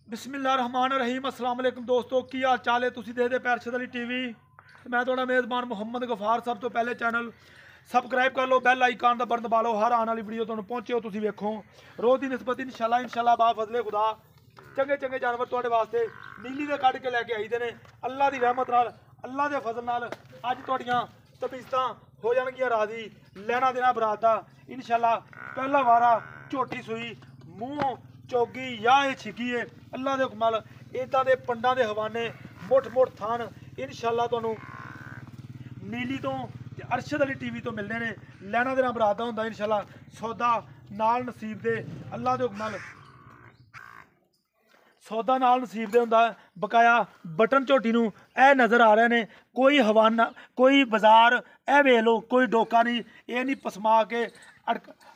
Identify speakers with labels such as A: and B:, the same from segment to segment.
A: बिस्मिल्लाहिर्रहमानिर्रहीम अस्सलाम वालेकुम दोस्तों की हाल चाल है तुसी देखदे पे अरशद अली टीवी मैं थोड़ा मेज़बान मुहम्मद गफार। सब तो पहले चैनल सबसक्राइब कर लो, बैल आइकन का बटन दबा लो, हर आने वाली वीडियो तुहानू पहुंचे हो तुसी वेखो। रोज़ की निस्बत इंशाल्लाह बा फजले खुदा चंगे चंगे जानवर तुहाडे वास्ते नीली दे कढ़ के लैके आई दे ने। अल्लाह की रहमत नाल अल्लाह के फजल नाल अज तुहाडियां तबीयतां हो जाणगियां राजी। लैना देना बरात दा इंशाल्लाह पहला वारा झोटी सुई मूँह चौगी या छिकी है। अल्लाह के हुक्म इदा के पंडा के हवाने मुठ मुठ थान इंशाल्लाह तुहानू नीली तो अरशद अली टीवी तो मिलने ने। लैना देना बरात दा हुंदा इंशाल्लाह सौदा नाल नसीब दे। अल्लाह के हुक्म सौदा नाल नसीब दे हुंदा। बकाया बटन झोटी नू ए नज़र आ रहे ने, कोई हवाना कोई बाजार ए वे लो, कोई डोका नहीं, ये नहीं पसमा के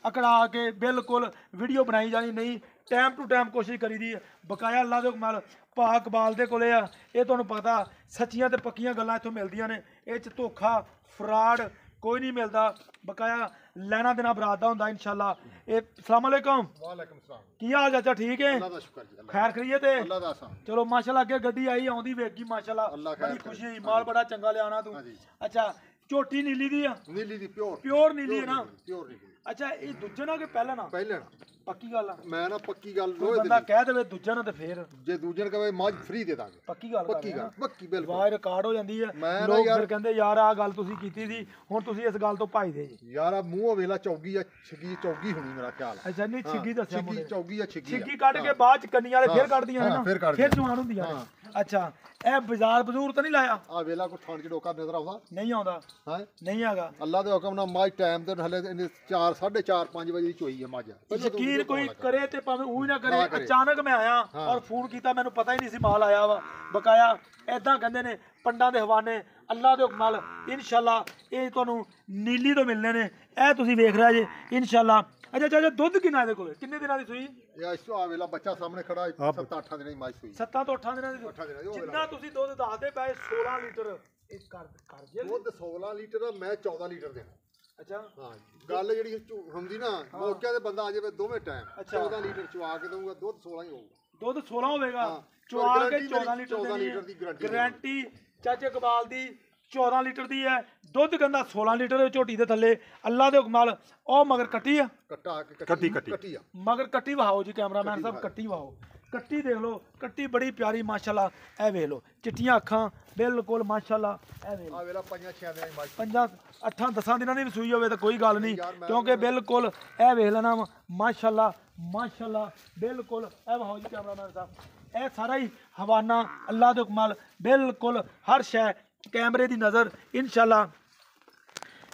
A: अकड़ा के बिल्कुल वीडियो बनाई जानी नहीं। टाइम टू टाइम कोशिश करी दी। बकाया अल्लाह के हुक्म भाग कबाल दे कोले आ, ये तुहानू पता सच्चियां ते पक्कियां गल्लां इत्थों मिलदियां ने, इह च धोखा फ्राड कोई नहीं मिलता। बकाया लैना देना बरात दा हुंदा इंशाल्लाह। अस्सलाम वालेकुम।
B: वालेकुम सलाम।
A: की हाल चाचा? ठीक है,
B: अल्लाह दा शुक्र जी,
A: खैर खरीए ते
B: अल्लाह दा एहसान।
A: चलो माशाल्लाह अगे गड्डी आई आउंदी वेखी माशाल्लाह,
B: अल्लाह
A: बड़ी
B: खैर
A: खुशी
B: करे।
A: हुई। माल बड़ा चंगा लियाना तू।
B: हाँ जी।
A: अच्छा झोटी नीली दी आ?
B: नीली दी प्योर
A: प्योर नीली है ना?
B: प्योर नीली।
A: अच्छा ये दूजे ना के पहले ना?
B: पहले ना
A: पक्की गल आ?
B: मैं ना पक्की गल
A: कोई
B: रोज
A: बंदा कह देवे दूजे ना ते फिर
B: जे दूजे ने कहे मज फ्री दे दांगे।
A: पक्की गल
B: पक्की गल पक्की बिल्कुल।
A: वाह रिकॉर्ड हो जाती है।
B: मैं ना
A: लोग
B: यार-
A: फिर कहते यार आ गल तुसी कीती सी, हुण तुसी इस गल तो भाई दे जी।
B: यार आ मूंह वेला चौगी या छिगी चौगी होनी मेरा ख्याल है।
A: अच्छा नहीं छिग्गी दस्सिया
B: छिगी
A: मुंडे
B: चौगी या छिगी
A: छिग्गी कट के बाद च कन्नी वाले फिर कटदियां ने
B: हाँ,
A: ना,
B: फिर कट
A: फिर
B: दियां।
A: जवान हुंदियां ने।
B: हाँ।
A: अच्छा ए बाजार बजूर तो नहीं लाया?
B: आ वेला को थान च डोका नजर आउंदा
A: नहीं आउंदा?
B: हां
A: नहीं हैगा?
B: अल्लाह दे हुक्म नाल मज टाइम ते हले 4 4:30 5 बजे दी चोई है मज।
A: यकीन कोई करे ते भाਵੇਂ ਉਹ ਨਾ करे।
B: ना करे।
A: अचानक मैं आया
B: हाँ।
A: और फोन किया, मैंने पता ही नहीं सी माल आया वा। बकाया ऐदां कहंदे ने पंडां दे हवाने अल्लाह दे हुक्म नाल इंशाल्लाह ये तुहानू नीली तो मिलने ने। ए तुसी वेख रहे जे इंशाल्लाह। अच्छा चाचा दुੱਧ किन्ना ਇਹਦੇ ਕੋਲੇ? किन्ने दिनां दी सूई?
B: या इस आ वेला बच्चा सामने खड़ा 7-8 दिन मज सुई।
A: 7 ਤੋਂ 8 ਦਿਨਾਂ ਦੀ?
B: 8 ਦਿਨਾਂ ਦੀ ਉਹ
A: ਜਿੰਨਾ ਤੁਸੀਂ ਦੁੱਧ ਦੱਸਦੇ ਪਏ 16 ਲੀਟਰ ਇਹ ਕਰ ਜੇ।
B: ਦੁੱਧ 16 ਲੀਟਰ ਆ, ਮੈਂ 14 ਲੀਟਰ ਦੇਣਾ।
A: ਅੱਛਾ
B: ਹਾਂ ਗੱਲ ਜਿਹੜੀ ਹੁੰਦੀ ਨਾ ਮੌਕੇ ਤੇ ਬੰਦਾ ਆ ਜਾਵੇ ਦੋਵੇਂ ਟਾਈਮ
A: ਅੱਛਾ।
B: 14 ਲੀਟਰ ਚਵਾ ਕੇ ਦਊਗਾ, ਦੁੱਧ 16 ਹੀ ਹੋਊਗਾ।
A: ਦੁੱਧ 16 ਹੋਵੇਗਾ।
B: ਹਾਂ।
A: ਚੁਆ ਕੇ
B: ਗਾਰੰਟੀ
A: 14
B: ਮੇਰੀ
A: ਲੀਟਰ
B: 14
A: ਦੇਣੀ
B: ਲੀਟਰ ਦੀ ਗਾਰੰਟੀ
A: ਗਾਰੰਟੀ ਚਾਚੇ ਇਕਬਾਲ ਦੀ 14 ਲੀਟਰ ਦੀ ਹੈ। ਦੁੱਧ ਕਹਿੰਦਾ 16 ਲੀਟਰ ਝੋਟੀ ਦੇ ਥੱਲੇ ਅੱਲਾ ਦੇ ਹੁਕਮ ਨਾਲ। ਉਹ ਮਗਰ ਕੱਟੀ ਆ?
B: ਕੱਟਾ ਕੇ ਕੱਟੀ ਆ
A: ਮਗਰ ਕੱਟੀ ਵਹਾਓ ਜੀ ਕੈਮਰਾਮੈਨ ਸਾਹਿਬ, ਕੱਟੀ ਵਹਾਓ। ਕੱਟੀ ਦੇਖ ਲਓ, ਕੱਟੀ ਬੜੀ ਪਿਆਰੀ ਮਾਸ਼ਾਅੱਲਾ। ਇਹ ਵੇਖ ਲਓ ਚਿੱਟੀਆਂ ਅੱਖਾਂ ਬਿਲਕੁਲ ਮਾਸ਼ਾਅੱਲਾ। ਇਹ ਵੇਖ ਲਓ
B: ਆ ਵੇਲਾ 5-6 ਦਿਨਾਂ ਦੀ ਮੱਝ
A: 5-8-10 ਦਿਨਾਂ ਦੀ ਵੀ ਸੂਈ ਹੋਵੇ ਤਾਂ ਕੋਈ ਗੱਲ ਨਹੀਂ, ਕਿਉਂਕਿ ਬਿਲਕੁਲ ਇਹ ਵੇਖ ਲੈਣਾ ਮਾਸ਼ਾਅੱਲਾ ਮਾਸ਼ਾਅੱਲਾ ਬਿਲकुल। ਇਹ ਵਹਾਓ ਜੀ ਕੈਮਰਾਮੈਨ ਸਾਹਿਬ। ਇਹ ਸਾਰਾ ਹੀ ਹਵਾਨਾ ਅੱਲਾ ਦੇ ਹੁਕਮ ਨਾਲ ਬਿਲकुल ਹਰ ਸ਼ੈ कैमरे की नज़र इंशाल्लाह।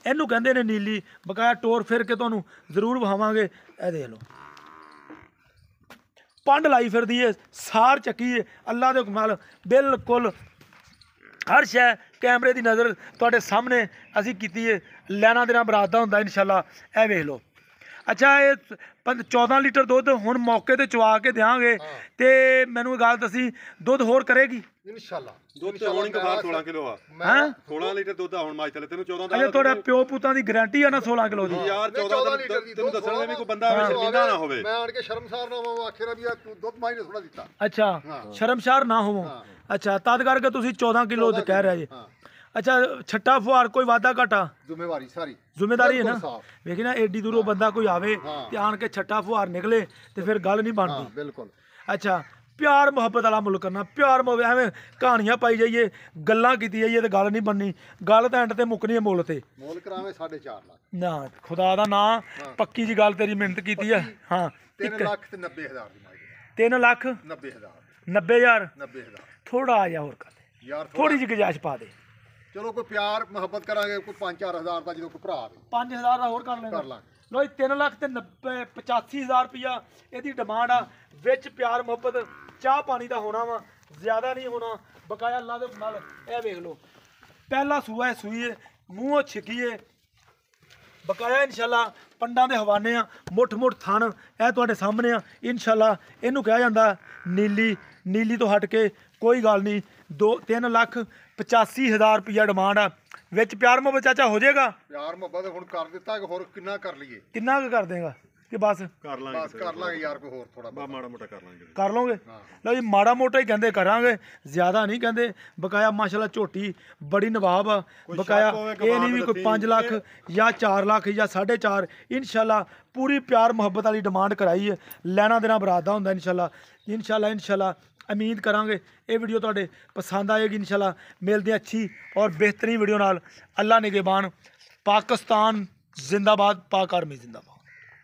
A: ਇਹਨੂੰ ਕਹਿੰਦੇ ਨੇ ਨੀਲੀ। ਬਕਾਇਆ ਟੋਰ ਫਿਰ ਕੇ ਤੁਹਾਨੂੰ ਜ਼ਰੂਰ ਵਿਖਾਵਾਂਗੇ। ਇਹ ਦੇਖ ਲਓ ਪੰਡ ਲਾਈ ਫਿਰਦੀ ਏ, ਸਾਰ ਚੱਕੀ ਏ ਅੱਲਾ ਦੇ ਹੁਕਮ ਨਾਲ ਬਿਲकुल ਹਰ ਸ਼ੈ ਕੈਮਰੇ ਦੀ ਨਜ਼ਰ ਤੁਹਾਡੇ ਸਾਹਮਣੇ ਅਸੀਂ ਕੀਤੀ ਏ। ਲੈਣਾ ਦੇਣਾ ਬਰਾਤ ਦਾ ਹੁੰਦਾ इंशाल्लाह। ਇਹ ਵੇਖ ਲਓ। अच्छा ये 14 लीटर दुੱਧ ਹੁਣ ਮੌਕੇ ਤੇ ਚਵਾ ਕੇ ਦੇਾਂਗੇ ਤੇ ਮੈਨੂੰ ਗੱਲ ਦੱਸੀ ਦੁੱਧ ਹੋਰ ਕਰੇਗੀ
B: ਇਨਸ਼ਾਅੱਲਾ।
C: ਦੁੱਧ ਤੇ ਹੁਣ ਕਫਾਰ 16 ਕਿਲੋ ਆ।
A: ਹੈ
C: 16 ਲੀਟਰ ਦੁੱਧ ਆ ਹੁਣ ਮਾਈ ਥਲੇ। ਤੈਨੂੰ 14 ਦਾ
A: ਅੱਛਾ ਤੁਹਾਡਾ ਪਿਓ ਪੁੱਤਾਂ ਦੀ ਗਾਰੰਟੀ ਆ ਨਾ 16 ਕਿਲੋ ਦੀ?
C: ਯਾਰ 14 ਲੀਟਰ ਦੀ ਤੈਨੂੰ ਦੱਸਣਾ ਵੀ ਕੋਈ ਬੰਦਾ ਆਵੇ ਸ਼ਰਮਿੰਦਾ ਨਾ ਹੋਵੇ।
B: ਮੈਂ ਆਣ ਕੇ ਸ਼ਰਮਸਾਰ ਨਾ ਹੋਵਾਂ, ਆਖੇ ਨਾ ਵੀ ਆ ਤੂੰ ਦੁੱਧ ਮਾਈ ਨੇ ਥੋੜਾ ਦਿੱਤਾ।
A: ਅੱਛਾ ਸ਼ਰਮਸ਼ਾਰ ਨਾ ਹੋਵੋ। ਅੱਛਾ ਤਦ ਕਰਕੇ ਤੁਸੀਂ 14 ਕਿਲੋ ਦੇ ਕਹਿ ਰਹੇ ਜੀ। अच्छा छट्टा फुहार कोई वादा घाटा
B: ਜ਼ਿੰਮੇਵਾਰੀ ਸਾਰੀ
A: जिम्मेदारी है ना?
B: बिल्कुल साफ।
A: वेखी ना एडी दूरों बंदा कोई आवे ते आन के छट्टा फुहार निकले ते फिर गल नहीं
B: ਹਾਂ
A: बनती।
B: ਬਿਲਕੁਲ।
A: अच्छा प्यार मुहब्बत वाला मुल्क करना, प्यार एवें कहानियां पाई जाइए गल्लां कीती जाइए ते गल नहीं बननी। गल तो एंड ते मुकनी है मुल ते
B: ਮੋਲ ਕਰਾਵੇਂ 4.5 ਲੱਖ।
A: ना खुदा दा ना पक्की जी गल तेरी मिहनत कीती है। हाँ
B: 3 ਲੱਖ ਤੇ 90,000 ਦੀ ਮੱਝ।
A: 3 लाख
B: 90,000
A: 90,000
B: 90,000
A: थोड़ा आ जा होर कर दे,
B: ਯਾਰ
A: थोड़ी जी गुजाइश पा दे।
B: ਚਲੋ ਕੋਈ ਪਿਆਰ ਮੁਹੱਬਤ ਕਰਾਂਗੇ, ਕੋਈ 5-4 ਹਜ਼ਾਰ ਦਾ ਜਦੋਂ ਕੋਈ ਭਰਾ ਆਵੇ
A: 5000 ਦਾ ਹੋਰ ਕਰ ਲੈਣਾ।
B: ਕਰ ਲਾਂਗੇ।
A: ਲੋ 3 ਲੱਖ ਤੇ 85,000 ਰੁਪਇਆ ਇਹਦੀ ਡਿਮਾਂਡ ਆ। ਵਿੱਚ ਪਿਆਰ ਮੁਹੱਬਤ ਚਾਹ ਪਾਣੀ ਦਾ ਹੋਣਾ ਵਾ, ਜ਼ਿਆਦਾ ਨਹੀਂ ਹੋਣਾ। ਬਕਾਇਆ ਅੱਲਾ ਦੇ ਨਾਲ ਇਹ ਵੇਖ ਲਓ ਪਹਿਲਾ ਸੂਆ ਸੂਈਏ ਮੂੰਹੋਂ ਛਿਕੀਏ। ਬਕਾਇਆ ਇੰਸ਼ਾਅੱਲਾ ਪੰਡਾਂ ਦੇ ਹਵਾਨੇ ਆ, ਮੁੱਠ ਮੁੱਠ ਥਣ ਇਹ ਤੁਹਾਡੇ ਸਾਹਮਣੇ ਆ ਇੰਸ਼ਾਅੱਲਾ। ਇਹਨੂੰ ਕਿਹਾ ਜਾਂਦਾ ਨੀਲੀ। ਨੀਲੀ ਤੋਂ ਹਟ ਕੇ ਕੋਈ ਗੱਲ ਨਹੀਂ। 3,85,000 ਰੁਪਇਆ ਡਿਮਾਂਡ ਆ। ਵਿੱਚ ਪਿਆਰ ਮੁਹੱਬਤ ਚਾਚਾ ਹੋ ਜਾਏਗਾ?
B: ਪਿਆਰ ਮੁਹੱਬਤ ਹੁਣ ਕਰ ਦਿੱਤਾ ਕਿ ਹੋਰ ਕਿੰਨਾ ਕਰ ਲਈਏ?
A: ਕਿੰਨਾ ਕੁ ਕਰ ਦੇਗਾ? ਕਿ ਬਸ
C: ਕਰ ਲਾਂਗੇ
B: ਬਸ ਕਰ ਲਾਂਗੇ ਯਾਰ ਕੋਈ ਹੋਰ ਥੋੜਾ
C: ਬਾ ਮਾੜਾ ਮੋਟਾ ਕਰ ਲਾਂਗੇ
A: ਕਰ ਲਓਗੇ? ਲਓ ਜੀ ਮਾੜਾ ਮੋਟਾ ਹੀ ਕਹਿੰਦੇ ਕਰਾਂਗੇ, ਜ਼ਿਆਦਾ ਨਹੀਂ ਕਹਿੰਦੇ। ਬਕਾਇਆ ਮਾਸ਼ਾਅੱਲਾ ਝੋਟੀ ਬੜੀ ਨਵਾਬ ਆ। ਬਕਾਇਆ ਇਹ ਨਹੀਂ ਵੀ ਕੋਈ 5 ਲੱਖ ਜਾਂ 4 ਲੱਖ ਜਾਂ 4.5, ਇਨਸ਼ਾਅੱਲਾ ਪੂਰੀ ਪਿਆਰ ਮੁਹੱਬਤ ਵਾਲੀ ਡਿਮਾਂਡ ਕਰਾਈ ਹੈ। ਲੈਣਾ ਦੇਣਾ ਬਰਾਤ ਦਾ ਹੁੰਦਾ ਇਨਸ਼ਾਅੱਲਾ ਉਮੀਦ ਕਰਾਂਗੇ ਇਹ ਵੀਡੀਓ ਤੁਹਾਡੇ ਪਸੰਦ ਆਏਗੀ। ਇਨਸ਼ਾਅੱਲਾ ਮਿਲਦੇ ਹਾਂ ਅੱਛੀ ਔਰ ਬਿਹਤਰੀਨ ਵੀਡੀਓ ਨਾਲ। ਅੱਲਾ ਨਿਗਹਿਬਾਨ। ਪਾਕਿਸਤਾਨ ਜ਼ਿੰਦਾਬਾਦ, ਪਾਕ ਆਰਮੀ ਜ਼ਿੰਦਾਬਾਦ।